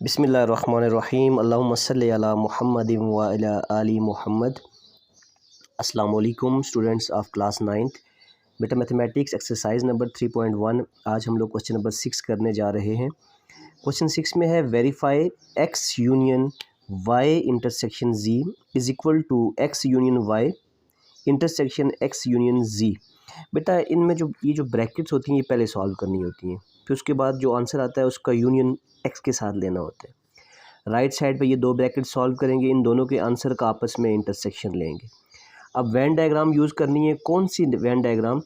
बिस्मिल्लाहिर्रहमानिर्रहीम अल्लाहुम्मा सल्लि अला मुहम्मदिन व अला आलि मुहम्मद। अस्सलाम वालेकुम स्टूडेंट्स ऑफ क्लास 9th। बेटा मैथमेटिक्स एक्सरसाइज नंबर 3.1 आज हम लोग क्वेश्चन नंबर 6 करने जा रहे हैं। क्वेश्चन 6 में है verify X union Y intersection Z is equal to X union Y intersection X union Z. बेटा इनमें ये जो ब्रैकेट्स होती हैं ये पहले सॉल्व करनी होती हैं, फिर उसके बाद जो आंसर आता है उसका यूनियन एक्स के साथ लेना होता है। राइट साइड पे ये दो ब्रैकेट सॉल्व करेंगे, इन दोनों के आंसर का आपस में इंटरसेक्शन लेंगे। अब वैन डायग्राम यूज़ करनी है। कौन सी वैन डायग्राम?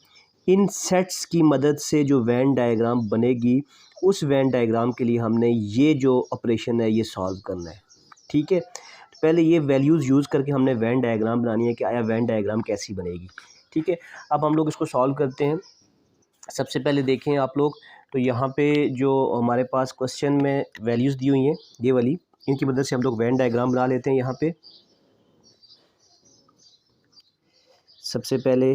इन सेट्स की मदद से जो वैन डायग्राम बनेगी उस वैन डायग्राम के लिए हमने ये जो ऑपरेशन है ये सॉल्व करना है। ठीक है, तो पहले ये वैल्यूज़ यूज़ करके हमने वैन डायग्राम बनानी है कि आया वैन डायग्राम कैसी बनेगी। ठीक है, अब हम लोग इसको सॉल्व करते हैं। सबसे पहले देखें आप लोग, तो यहाँ पे जो हमारे पास क्वेश्चन में वैल्यूज़ दी हुई हैं ये वाली, इनकी मदद से हम लोग वैन डायग्राम बना लेते हैं। यहाँ पे सबसे पहले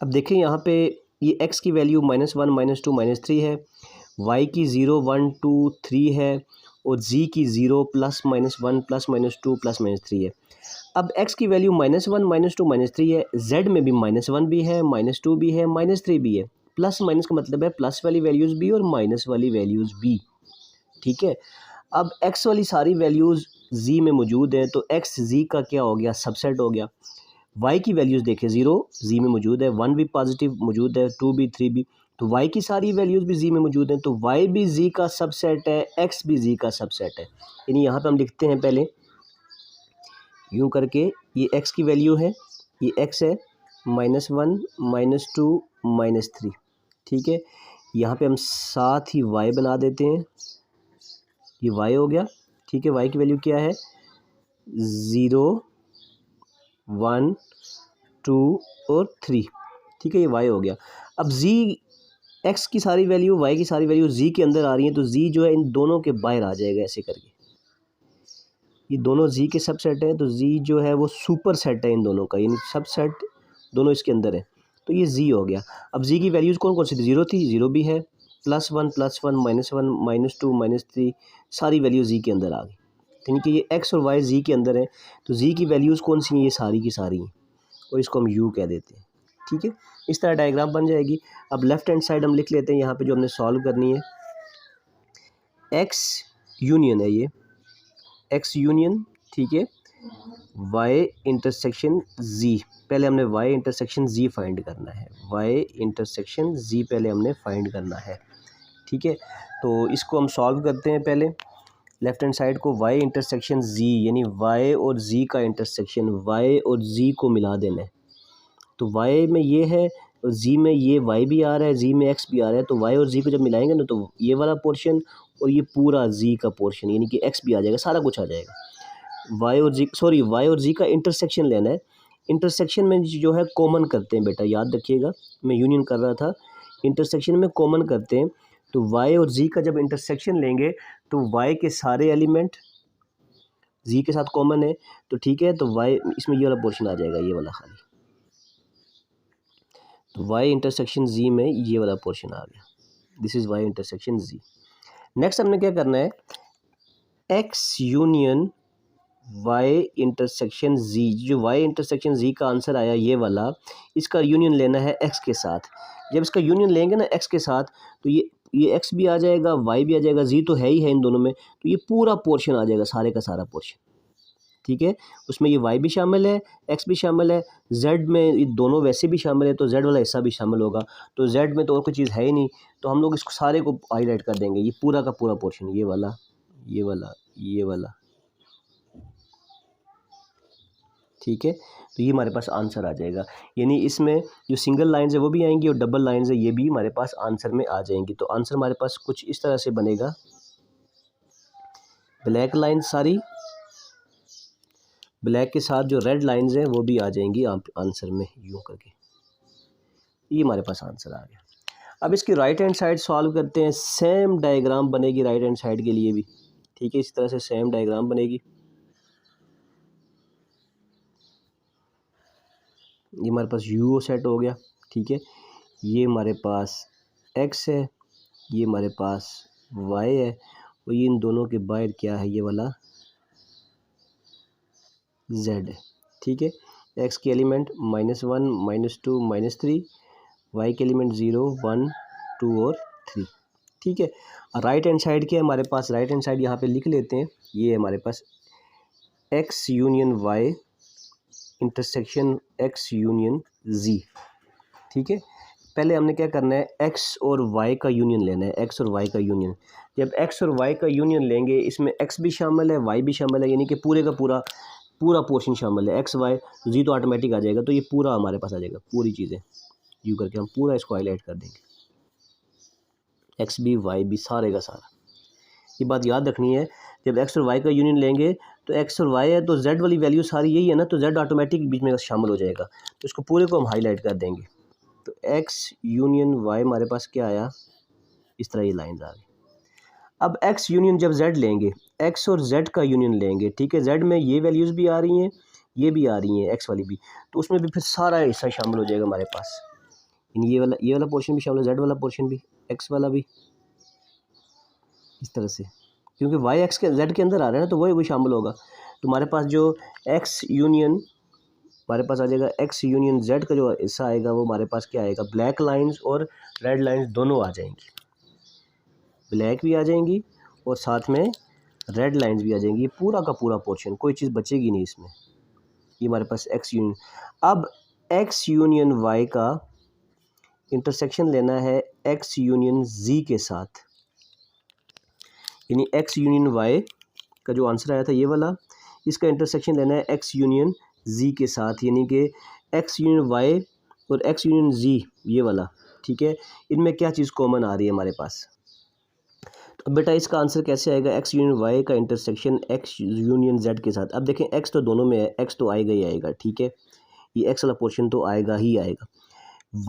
अब देखें यहाँ पे ये x की वैल्यू -1 -2 -3 है, y की 0 1 2 3 है और z की 0 +-1 +-2 +-3 है। अब x की वैल्यू -1 -2 -3 है, z में भी -1 भी है, -2 भी है, -3 भी है। प्लस माइनस का मतलब है प्लस वाली वैल्यूज़ भी और माइनस वाली वैल्यूज़ भी। ठीक है, अब x वाली सारी वैल्यूज़ z में मौजूद हैं, तो x z का क्या हो गया? सबसेट हो गया। y की वैल्यूज़ देखें, 0 z में मौजूद है, 1 भी पॉजिटिव मौजूद है, 2 भी 3 भी, तो y की सारी वैल्यूज़ भी z में मौजूद हैं, तो y भी z का सबसेट है, x भी z का सबसेट है। यानी यहाँ पे हम लिखते हैं पहले यूँ करके, ये x की वैल्यू है, ये x है, -1 -2 -3। ठीक है, यहाँ पे हम साथ ही y बना देते हैं, ये y हो गया। ठीक है, y की वैल्यू क्या है? 0 1 2 और 3। ठीक है, ये y हो गया। अब z x की सारी वैल्यू y की सारी वैल्यू z के अंदर आ रही है, तो z जो है इन दोनों के बाहर आ जाएगा ऐसे करके। ये दोनों z के सबसेट है, तो z जो है वो सुपर सेट है इन दोनों का, यानी सबसेट दोनों इसके अंदर है, तो ये z हो गया। अब z की वैल्यूज़ कौन कौन सी थी? 0 थी, 0 भी है, +1 -1 -2 -3 सारी वैल्यू z के अंदर आ गई। यानी कि ये x और y z के अंदर है, तो z की वैल्यूज़ कौन सी हैं? ये सारी की सारी हैं, और इसको हम u कह देते हैं। ठीक है, इस तरह डायग्राम बन जाएगी। अब लेफ़्ट हैंड साइड हम लिख लेते हैं यहाँ पे जो हमने सॉल्व करनी है, x यूनियन है ये, x यूनियन। ठीक है, y इंटरसेक्शन z, पहले हमने y इंटरसेक्शन z फाइंड करना है, y इंटरसेक्शन z पहले हमने फाइंड करना है। ठीक है, तो इसको हम सॉल्व करते हैं। पहले लेफ्ट हैंड साइड को y इंटरसेक्शन z, यानी y और z का इंटरसेक्शन, y और z को मिला देना है। तो y में ये है और z में ये y भी आ रहा है, z में x भी आ रहा है, तो y और z को जब मिलाएंगे ना, तो ये वाला पोर्शन और ये पूरा z का पोर्शन, यानी कि x भी आ जाएगा, सारा कुछ आ जाएगा। y और z का इंटरसेक्शन लेना है। इंटरसेक्शन में जो है कॉमन करते हैं बेटा, याद रखिएगा, मैं यूनियन कर रहा था, इंटरसेक्शन में कॉमन करते हैं। तो y और z का जब इंटरसेक्शन लेंगे तो y के सारे एलिमेंट z के साथ कॉमन है, तो ठीक है, तो y इसमें ये वाला पोर्शन आ जाएगा, ये वाला खाली, तो y इंटरसेक्शन z में ये वाला पोर्शन आ गया। This is y intersection z। Next हमने क्या करना है, x union y intersection z, जो y इंटरसेक्शन z का आंसर आया ये वाला, इसका यूनियन लेना है x के साथ। जब इसका यूनियन लेंगे ना x के साथ, तो ये x भी आ जाएगा, y भी आ जाएगा, z तो है ही है इन दोनों में, तो ये पूरा पोर्शन आ जाएगा, सारे का सारा पोर्शन। ठीक है, उसमें ये y भी शामिल है, x भी शामिल है, z में ये दोनों वैसे भी शामिल है, तो z वाला हिस्सा भी शामिल होगा। तो z में तो और कोई चीज़ है ही नहीं, तो हम लोग इसको सारे को हाईलाइट कर देंगे, ये पूरा का पूरा पोर्शन, ये वाला, ये वाला, ये वाला। ठीक है, तो ये हमारे पास आंसर आ जाएगा, यानी इसमें जो सिंगल लाइंस है वो भी आएंगी और डबल लाइंस है ये भी हमारे पास आंसर में आ जाएंगी। तो आंसर हमारे पास कुछ इस तरह से बनेगा, ब्लैक लाइन सारी, ब्लैक के साथ जो रेड लाइंस हैं वो भी आ जाएंगी आंसर में, यूँ करके ये हमारे पास आंसर आ गया। अब इसकी राइट हैंड साइड सॉल्व करते हैं, सेम डायग्राम बनेगी राइट हैंड साइड के लिए भी। ठीक है, इस तरह से सेम डायग्राम बनेगी, ये हमारे पास यू सेट हो गया। ठीक है, ये हमारे पास x है, ये हमारे पास y है, और ये इन दोनों के बाहर क्या है, ये वाला z है। ठीक है, x के एलिमेंट -1 -2 -3, y के एलिमेंट 0 1 2 और 3। ठीक है, राइट हैंड साइड क्या है हमारे पास, राइट हैंड साइड यहाँ पे लिख लेते हैं। ये है हमारे पास x union y intersection x union z। ठीक है, पहले हमने क्या करना है, x और y का यूनियन लेना है, x और y का यूनियन। जब x और y का यूनियन लेंगे, इसमें x भी शामिल है, y भी शामिल है, यानी कि पूरे का पूरा पोर्शन शामिल है। x y z तो ऑटोमेटिक आ जाएगा, तो ये पूरा हमारे पास आ जाएगा, पूरी चीज़ें यू करके हम पूरा इसको हाईलाइट कर देंगे, x भी y भी सारे का सारा। ये बात याद रखनी है, जब x और y का यूनियन लेंगे तो x और y है तो z वाली वैल्यू सारी यही है ना, तो z ऑटोमेटिक बीच में शामिल हो जाएगा, तो इसको पूरे को हम हाईलाइट कर देंगे। तो x यूनियन y हमारे पास क्या आया, इस तरह ये लाइन्स आ गई। अब x यूनियन जब z लेंगे, x और z का यूनियन लेंगे, ठीक है, z में ये वैल्यूज़ भी आ रही हैं, ये भी आ रही हैं, x वाली भी, तो उसमें भी फिर सारा हिस्सा शामिल हो जाएगा हमारे पास। ये वाला पोर्शन भी शामिल है, z वाला पोर्शन भी, x वाला भी, इस तरह से, क्योंकि y x के z के अंदर आ रहा है ना, तो वही शामिल होगा। तो हमारे पास जो x यूनियन हमारे पास आ जाएगा, x यूनियन z का जो हिस्सा आएगा वो हमारे पास क्या आएगा, ब्लैक लाइंस और रेड लाइंस दोनों आ जाएंगी, ब्लैक भी आ जाएंगी और साथ में रेड लाइंस भी आ जाएंगी। पूरा का पूरा पोर्शन, कोई चीज़ बचेगी नहीं इसमें। ये हमारे पास x यूनियन। अब x यूनियन y का इंटरसेक्शन लेना है x यूनियन z के साथ, यानी x यूनियन y का जो आंसर आया था ये वाला, इसका इंटरसेक्शन लेना है x यूनियन z के साथ, यानी कि x यूनियन y और x यूनियन z ये वाला। ठीक है, इनमें क्या चीज़ कॉमन आ रही है हमारे पास, तो बेटा इसका आंसर कैसे आएगा, x यूनियन y का इंटरसेक्शन x यूनियन z के साथ। अब देखें x तो दोनों में है, x तो आएगा ही आएगा, ठीक है, ये x वाला पोर्शन तो आएगा ही आएगा।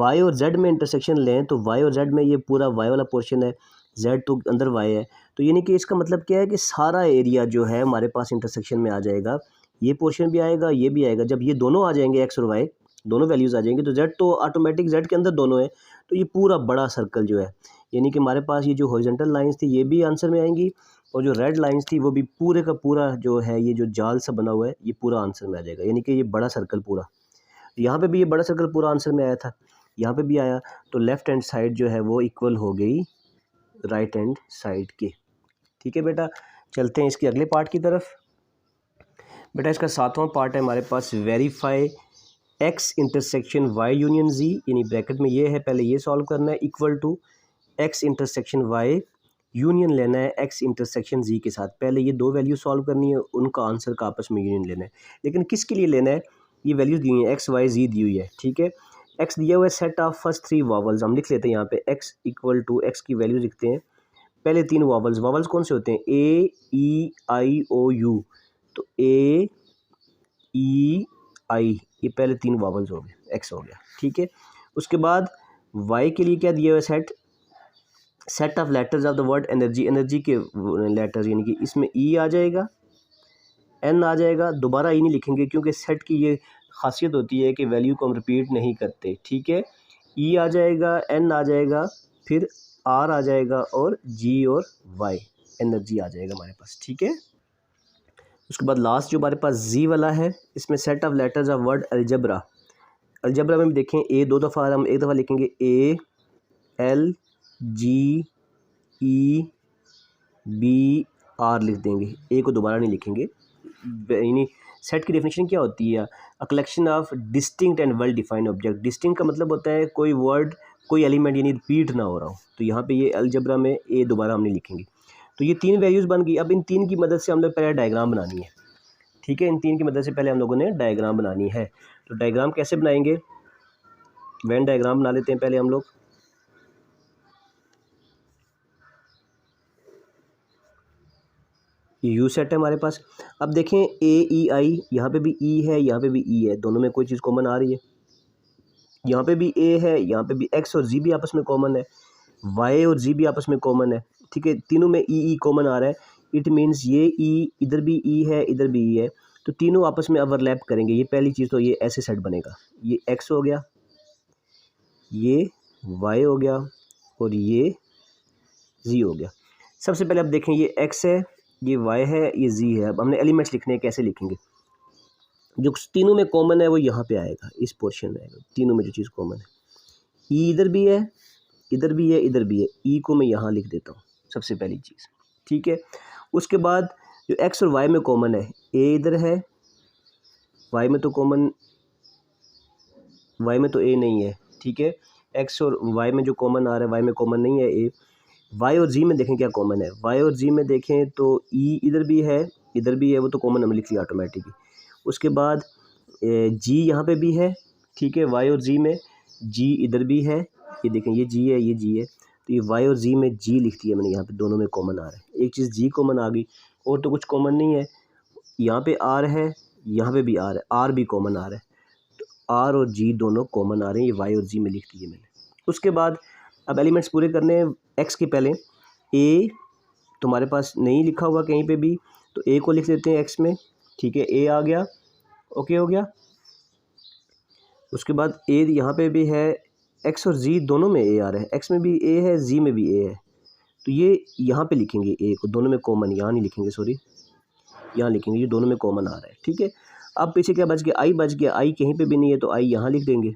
y और z में इंटरसेक्शन लें तो y और z में ये पूरा y वाला पोर्शन है, z तो अंदर y है, तो यानी कि इसका मतलब क्या है कि सारा एरिया जो है हमारे पास इंटरसेक्शन में आ जाएगा, ये पोर्शन भी आएगा, ये भी आएगा। जब ये दोनों आ जाएंगे, x और y दोनों वैल्यूज़ आ जाएंगी, तो z तो ऑटोमेटिक z के अंदर दोनों है, तो ये पूरा बड़ा सर्कल जो है, यानी कि हमारे पास ये जो हॉरिजॉन्टल लाइंस थी ये भी आंसर में आएंगी, और जो रेड लाइंस थी वो भी पूरे का पूरा जो है, ये जो जाल सा बना हुआ है ये पूरा आंसर में आ जाएगा, यानी कि ये बड़ा सर्कल पूरा। यहाँ पे भी ये बड़ा सर्कल पूरा आंसर में आया था, यहाँ पे भी आया, तो लेफ़्ट हैंड साइड जो है वो इक्वल हो गई राइट हैंड साइड के। ठीक है बेटा, चलते हैं इसके अगले पार्ट की तरफ। बेटा इसका 7वां पार्ट है हमारे पास, verify x intersection y union z, यानी ब्रैकेट में ये है, पहले ये सॉल्व करना है, equal to x intersection y union लेना है x इंटरसेक्शन z के साथ। पहले ये दो वैल्यू सॉल्व करनी है, उनका आंसर का आपस में यूनियन लेना है, लेकिन किसके लिए लेना है, ये वैल्यूज़ दी हुई हैं, x y z दी हुई है। ठीक है, x दिया हुआ है, सेट ऑफ फर्स्ट 3 वावल्स, हम लिख लेते हैं यहाँ पे x इक्वल टू x की वैल्यू लिखते हैं, पहले 3 वावल्स कौन से होते हैं, a e i o u, तो a e i, ये पहले 3 वावल्स हो गए, x हो गया। ठीक है, उसके बाद y के लिए क्या दिया हुआ है, set of letters of the word energy, energy के लेटर्स, यानी कि इसमें e आ जाएगा, n आ जाएगा, दोबारा e नहीं लिखेंगे क्योंकि सेट की ये खासियत होती है कि वैल्यू को हम रिपीट नहीं करते। ठीक है, e आ जाएगा, n आ जाएगा, फिर r आ जाएगा, और g और y एनर्जी आ जाएगा हमारे पास। ठीक है, उसके बाद लास्ट जो हमारे पास z वाला है, इसमें set of letters of word algebra, algebra में भी देखें a 2 दफ़ा, हम एक दफ़ा लिखेंगे a l g e b r लिख देंगे, a को दोबारा नहीं लिखेंगे। यानी सेट की डेफिनेशन क्या होती है, a collection of distinct and well defined object. Distinct का मतलब होता है कोई वर्ड, कोई एलिमेंट यानी रिपीट ना हो रहा हो, तो यहाँ पे ये अलजबरा में ए दोबारा हम नहीं लिखेंगे। तो ये 3 वैल्यूज़ बन गई। अब इन 3 की मदद से हम लोग पहले डायग्राम बनानी है। ठीक है, इन 3 की मदद से पहले हम लोगों ने डायग्राम बनानी है। तो डायग्राम कैसे बनाएंगे, वेन डायग्राम बना लेते हैं पहले हम लोग। ये यू सेट है हमारे पास। अब देखें ए ई आई, यहाँ पे भी ई है, यहाँ पे भी ई है, दोनों में कोई चीज़ कॉमन आ रही है। यहाँ पे भी ए है, यहाँ पे भी एक्स और जी भी आपस में कॉमन है, वाई और जी भी आपस में कॉमन है। ठीक है, तीनों में ई कॉमन आ रहा है, इट मीन्स ये ई, इधर भी ई है, इधर भी ई है, तो तीनों आपस में ओवरलैप करेंगे। ये पहली चीज़, तो ये ऐसे सेट बनेगा, ये एक्स हो गया, ये वाई हो गया और ये जी हो गया। सबसे पहले अब देखें ये एक्स है, ये वाई है, ये जी है। अब हमने एलिमेंट्स लिखने हैं, कैसे लिखेंगे? जो तीनों में कॉमन है वो यहाँ पे आएगा, इस पोर्शन में आएगा। तीनों में जो चीज़ कॉमन है, ई इधर भी है, इधर भी है, इधर भी है। ई को मैं यहाँ लिख देता हूँ सबसे पहली चीज़, ठीक है। उसके बाद जो एक्स और वाई में कॉमन है, ए इधर है, वाई में तो कॉमन, वाई में तो ए नहीं है, ठीक है। एक्स और वाई में जो कॉमन आ रहा है, वाई में कॉमन नहीं है ए। वाई और जी में देखें क्या कॉमन है। वाई और जी में देखें तो ई इधर भी है, इधर भी है, वो तो कॉमन हमने लिख लिया ऑटोमेटिकली। उसके बाद जी यहाँ पे भी है, ठीक है। वाई और जी में जी इधर भी है, ये देखें ये जी है, ये जी है, तो ये वाई और जी में जी लिख दिया मैंने, यहाँ पे दोनों में कॉमन आ रहा है। एक चीज़ जी कॉमन आ गई, और तो कुछ कॉमन नहीं है। यहाँ पे आर है, यहाँ पे भी आर है, आर भी कॉमन आ रहा है, तो आर और जी दोनों कॉमन आ रहे हैं, ये वाई और जी में लिख दिए मैंने। उसके बाद अब एलिमेंट्स पूरे करने हैं। एक्स के पहले ए तुम्हारे पास नहीं लिखा हुआ कहीं पे भी, तो ए को लिख देते हैं एक्स में, ठीक है। ए आ गया, ओके हो गया। उसके बाद ए यहाँ पे भी है, एक्स और जी दोनों में ए आ रहा है, एक्स में भी ए है, जी में भी ए है, तो ये यहाँ पे लिखेंगे ए को, दोनों में कॉमन, यहाँ नहीं लिखेंगे, सॉरी, यहाँ लिखेंगे, ये दोनों में कॉमन आ रहा है, ठीक है। अब पीछे क्या बच गया? आई बच गया, आई कहीं पे भी नहीं है, तो आई यहाँ लिख देंगे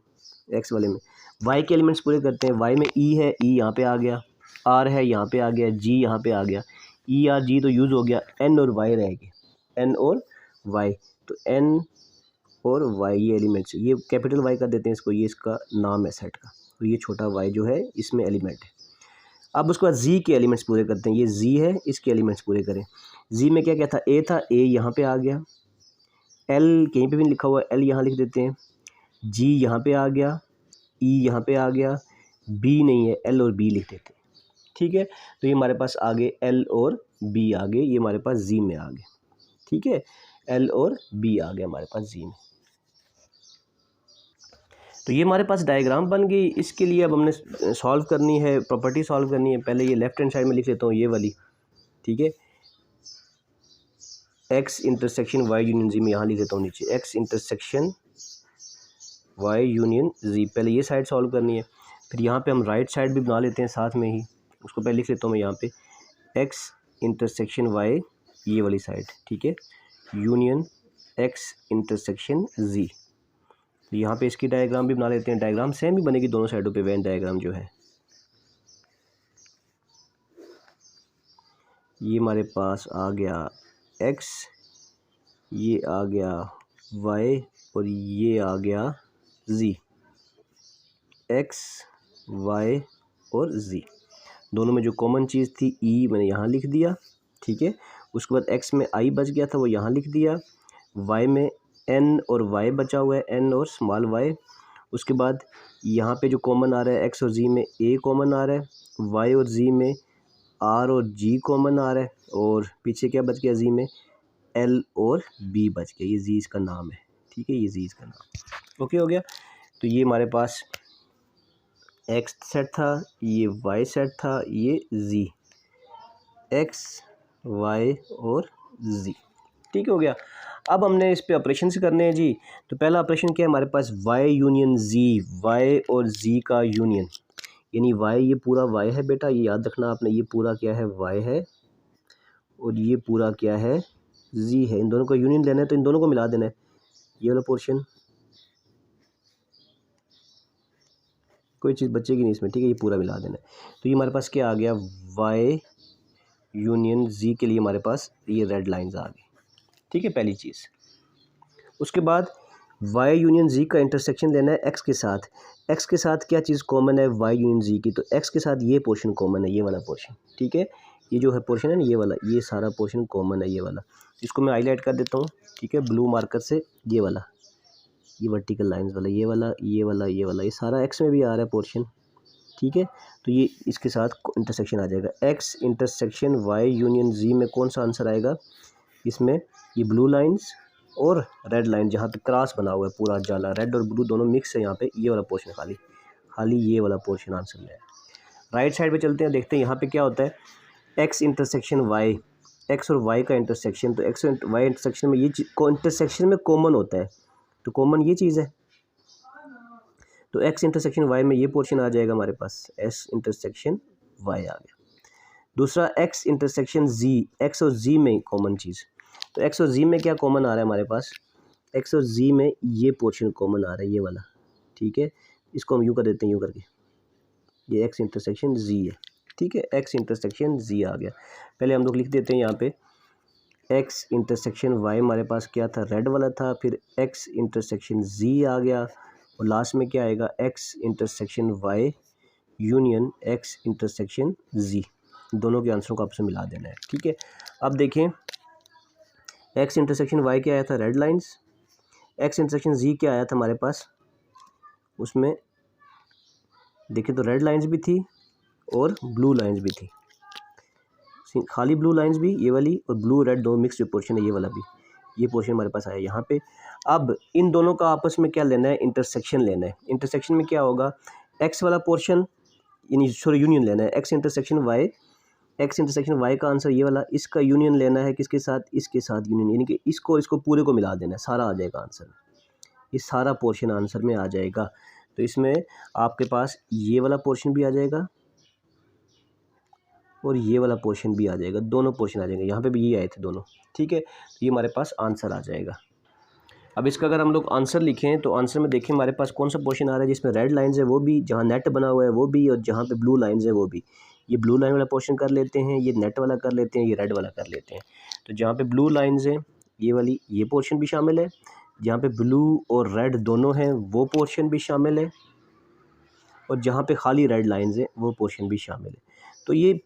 एक्स वाले में। वाई के एलिमेंट्स पूरे करते हैं। वाई में ई है, ई यहाँ पे आ गया, आर है यहाँ पे आ गया, जी यहाँ पे आ गया, ई आर जी तो यूज़ हो गया, एन और वाई रह गए, एन और वाई, तो एन और वाई ये एलिमेंट्स, ये कैपिटल वाई कर देते हैं इसको, ये इसका नाम है सेट का, तो ये छोटा वाई जो है इसमें एलिमेंट है। अब उसके बाद जी के एलिमेंट्स पूरे करते हैं। ये जी है, इसके एलिमेंट्स पूरे करें। जी में क्या क्या था? ए था, ए यहाँ पे आ गया, एल कहीं पे भी नहीं लिखा हुआ, एल यहाँ लिख देते हैं, जी यहाँ पे आ गया, ई यहाँ पे आ गया, बी नहीं है, एल और बी लिख देते हैं, ठीक है। तो ये हमारे पास आ गए एल और बी आ गए, ये हमारे पास जी में आ गए, ठीक है। एल और बी आ गया हमारे पास जी में। तो ये हमारे पास डायग्राम बन गई। इसके लिए अब हमने सॉल्व करनी है, प्रॉपर्टी सॉल्व करनी है। पहले ये लेफ्ट हैंड साइड में लिख लेता हूँ, ये वाली, ठीक है। एक्स इंटरसेक्शन वाई यूनियन जी में यहाँ लिख देता हूँ नीचे, एक्स इंटरसेक्शन वाई यूनियन जी। पहले ये साइड सॉल्व करनी है, फिर यहाँ पे हम राइट साइड भी बना लेते हैं साथ में ही। उसको पहले लिख लेता हूँ मैं यहाँ पे, एक्स इंटरसेक्शन वाई, ये वाली साइड, ठीक है, यूनियन एक्स इंटरसेक्शन जी। तो यहाँ पे इसकी डायग्राम भी बना लेते हैं। डायग्राम सेम ही बनेगी दोनों साइडों पे, वेन डायग्राम जो है। ये हमारे पास आ गया एक्स, ये आ गया वाई, और ये आ गया जी। एक्स वाई और जी दोनों में जो कॉमन चीज़ थी ई मैंने यहाँ लिख दिया, ठीक है। उसके बाद एक्स में आई बच गया था, वो यहाँ लिख दिया। वाई में एन और वाई बचा हुआ है, एन और स्मॉल वाई। उसके बाद यहाँ पे जो कॉमन आ रहा है, एक्स और जी में ए कॉमन आ रहा है, वाई और जी में आर और जी कॉमन आ रहा है, और पीछे क्या बच गया? जी में एल और बी बच गया, ये जी इसका नाम है, ठीक है, ये जी इसका नाम, ओके हो गया। तो ये हमारे पास एक्स सेट था, ये वाई सेट था, ये जी, एक्स वाई और जी, ठीक हो गया। अब हमने इस पे ऑपरेशन से करने हैं जी। तो पहला ऑपरेशन क्या है हमारे पास? वाई यूनियन जी, वाई और जी का यूनियन, यानी वाई, ये पूरा वाई है बेटा, ये याद रखना आपने, ये पूरा क्या है? वाई है, और ये पूरा क्या है? जी है। इन दोनों का यूनियन लेना है, तो इन दोनों को मिला देना है, ये वाला पोर्शन, कोई चीज़ बचेगी नहीं इसमें, ठीक है, ये पूरा मिला देना है। तो ये हमारे पास क्या आ गया? वाई यूनियन जी के लिए हमारे पास ये रेड लाइंस आ गई, ठीक है, पहली चीज़। उसके बाद वाई यूनियन जी का इंटरसेक्शन लेना है एक्स के साथ। एक्स के साथ क्या चीज़ कॉमन है वाई यूनियन जी की? तो एक्स के साथ ये पोर्शन कॉमन है, ये वाला पोर्शन, ठीक है। ये जो है पोर्शन है ना, ये वाला, ये सारा पोर्शन कॉमन है, ये वाला। इसको मैं हाईलाइट कर देता हूँ, ठीक है, ब्लू मार्कर से। ये वाला, ये वर्टिकल लाइंस वाला, ये वाला, ये वाला, ये वाला, ये सारा एक्स में भी आ रहा है पोर्शन, ठीक है। तो ये इसके साथ इंटरसेक्शन आ जाएगा। एक्स इंटरसेक्शन वाई यूनियन जी में कौन सा आंसर आएगा इसमें? ये ब्लू लाइंस और रेड लाइन, जहाँ पे क्रॉस बना हुआ है पूरा जाला, रेड और ब्लू दोनों मिक्स है यहाँ पे, ये वाला पोर्शन खाली, खाली ये वाला पोर्शन आंसर में है। राइट साइड पे चलते हैं, देखते हैं यहाँ पे क्या होता है। एक्स इंटरसेक्शन वाई, एक्स और वाई का इंटरसेक्शन, तो एक्स और वाई इंटरसेक्शन में ये इंटरसेक्शन में कॉमन होता है, तो कॉमन ये चीज़ है। तो एक्स इंटरसेक्शन वाई में ये पोर्शन आ जाएगा हमारे पास, एस इंटरसेक्शन वाई आ गया। दूसरा एक्स इंटरसेक्शन जी, एक्स और जी में कॉमन चीज़, तो एक्स और जी में क्या कॉमन आ रहा है हमारे पास, एक्स और जी में ये पोर्शन कॉमन आ रहा है, ये वाला, ठीक है। इसको हम यूँ कर देते हैं, यूँ करके, ये एक्स इंटरसेक्शन जी है, ठीक है। एक्स इंटरसेक्शन जी आ गया। पहले हम लोग लिख देते हैं यहाँ पे एक्स इंटरसेक्शन वाई हमारे पास क्या था, रेड वाला था, फिर एक्स इंटरसेक्शन जी आ गया, और लास्ट में क्या आएगा, X intersection Y union X intersection Z. दोनों के आंसरों को आपसे मिला देना है, ठीक है। अब देखें एक्स इंटरसेक्शन वाई क्या आया था, रेड लाइंस, एक्स इंटरसेक्शन जी क्या आया था हमारे पास, उसमें देखिए तो रेड लाइंस भी थी और ब्लू लाइंस भी थी, खाली ब्लू लाइंस भी ये वाली, और ब्लू रेड दो मिक्स जो पोर्शन है ये वाला भी, ये पोर्शन हमारे पास आया यहाँ पे। अब इन दोनों का आपस में क्या लेना है, इंटरसेक्शन लेना है। इंटरसेक्शन में क्या होगा, एक्स वाला पोर्शन यानी सॉरी यूनियन लेना है, X intersection Y, X intersection Y का आंसर ये वाला, इसका यूनियन लेना है किसके साथ, इसके साथ यूनियन, यानी कि इसको पूरे को मिला देना है, सारा आ जाएगा आंसर, ये सारा पोर्शन आंसर में आ जाएगा। तो इसमें आपके पास ये वाला पोर्शन भी आ जाएगा और ये वाला पोर्शन भी आ जाएगा, दोनों पोर्शन आ जाएंगे, यहाँ पे भी ये आए थे दोनों, ठीक है। तो ये हमारे पास आंसर आ जाएगा। अब इसका अगर हम लोग आंसर लिखें तो आंसर में देखें हमारे पास कौन सा पोर्शन आ रहा है जिसमें रेड लाइंस है वो भी, जहाँ नेट बना हुआ है वो भी, और जहाँ पे ब्लू लाइंस है वो भी। ये ब्लू लाइन वाला पोर्शन कर लेते हैं, ये नेट वाला कर लेते हैं, ये रेड वाला कर लेते हैं। तो जहाँ पे ब्लू लाइंस है ये वाली, ये पोर्शन भी शामिल है, जहाँ पे ब्लू और रेड दोनों हैं वो पोर्शन भी शामिल है, और जहाँ पे खाली रेड लाइंस है वो पोर्शन भी शामिल है। तो ये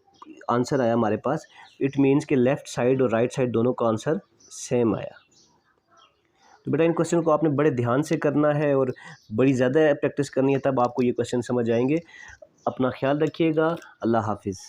आंसर आया हमारे पास। इट मीन्स कि लेफ़्ट साइड और राइट साइड दोनों का आंसर सेम आया। तो बेटा इन क्वेश्चन को आपने बड़े ध्यान से करना है और बड़ी ज़्यादा प्रैक्टिस करनी है, तब आपको ये क्वेश्चन समझ आएंगे। अपना ख्याल रखिएगा। अल्लाह हाफिज़।